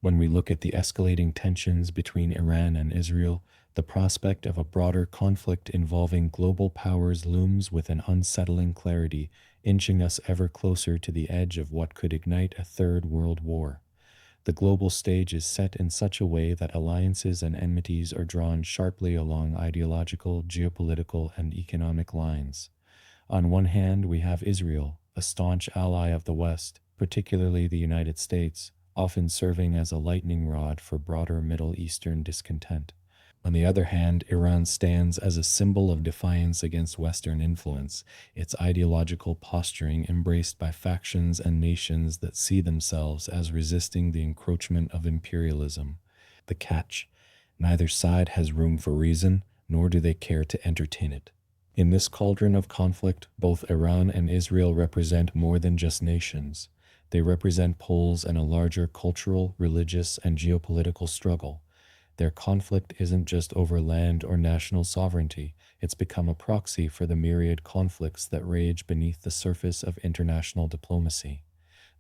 When we look at the escalating tensions between Iran and Israel, the prospect of a broader conflict involving global powers looms with an unsettling clarity, inching us ever closer to the edge of what could ignite a third world war. The global stage is set in such a way that alliances and enmities are drawn sharply along ideological, geopolitical, and economic lines. On one hand, we have Israel, a staunch ally of the West, particularly the United States, often serving as a lightning rod for broader Middle Eastern discontent. On the other hand, Iran stands as a symbol of defiance against Western influence, its ideological posturing embraced by factions and nations that see themselves as resisting the encroachment of imperialism. The catch: neither side has room for reason, nor do they care to entertain it. In this cauldron of conflict, both Iran and Israel represent more than just nations. They represent poles in a larger cultural, religious, and geopolitical struggle. Their conflict isn't just over land or national sovereignty, it's become a proxy for the myriad conflicts that rage beneath the surface of international diplomacy.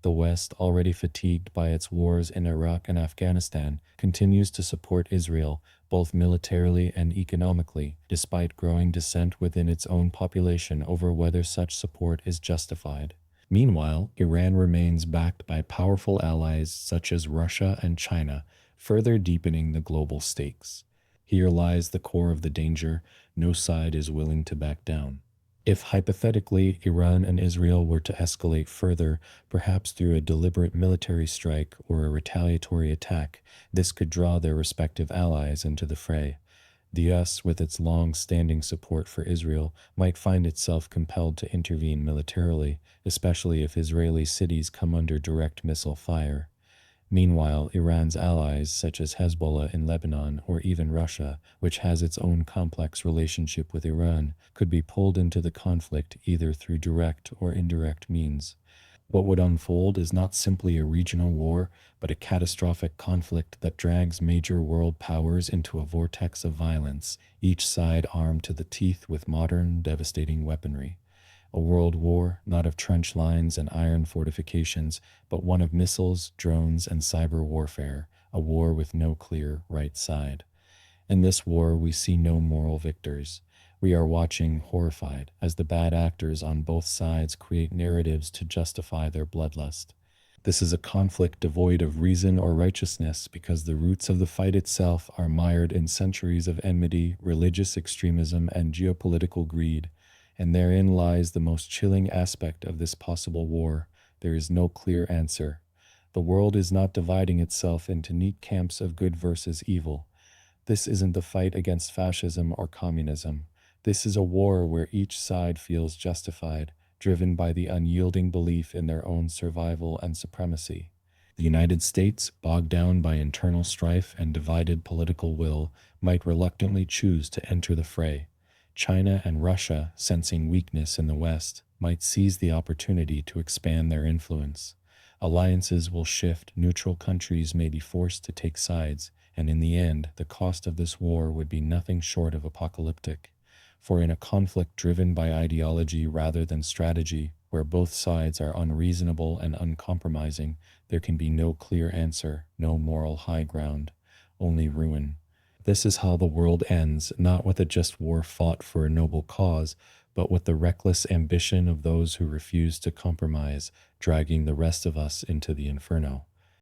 The West, already fatigued by its wars in Iraq and Afghanistan, continues to support Israel, both militarily and economically, despite growing dissent within its own population over whether such support is justified. Meanwhile, Iran remains backed by powerful allies such as Russia and China, further deepening the global stakes. Here lies the core of the danger: no side is willing to back down. If hypothetically Iran and Israel were to escalate further, perhaps through a deliberate military strike or a retaliatory attack, this could draw their respective allies into the fray. The US, with its long-standing support for Israel, might find itself compelled to intervene militarily, especially if Israeli cities come under direct missile fire. Meanwhile, Iran's allies, such as Hezbollah in Lebanon or even Russia, which has its own complex relationship with Iran, could be pulled into the conflict either through direct or indirect means. What would unfold is not simply a regional war, but a catastrophic conflict that drags major world powers into a vortex of violence, each side armed to the teeth with modern, devastating weaponry. A world war, not of trench lines and iron fortifications, but one of missiles, drones, and cyber warfare, a war with no clear right side. In this war, we see no moral victors. We are watching, horrified, as the bad actors on both sides create narratives to justify their bloodlust. This is a conflict devoid of reason or righteousness because the roots of the fight itself are mired in centuries of enmity, religious extremism, and geopolitical greed. And therein lies the most chilling aspect of this possible war. There is no clear answer. The world is not dividing itself into neat camps of good versus evil. This isn't the fight against fascism or communism. This is a war where each side feels justified, driven by the unyielding belief in their own survival and supremacy. The United States, bogged down by internal strife and divided political will, might reluctantly choose to enter the fray. China and Russia, sensing weakness in the West, might seize the opportunity to expand their influence. Alliances will shift, neutral countries may be forced to take sides, and in the end, the cost of this war would be nothing short of apocalyptic. For in a conflict driven by ideology rather than strategy, where both sides are unreasonable and uncompromising, there can be no clear answer, no moral high ground, only ruin. This is how the world ends, not with a just war fought for a noble cause, but with the reckless ambition of those who refuse to compromise, dragging the rest of us into the inferno.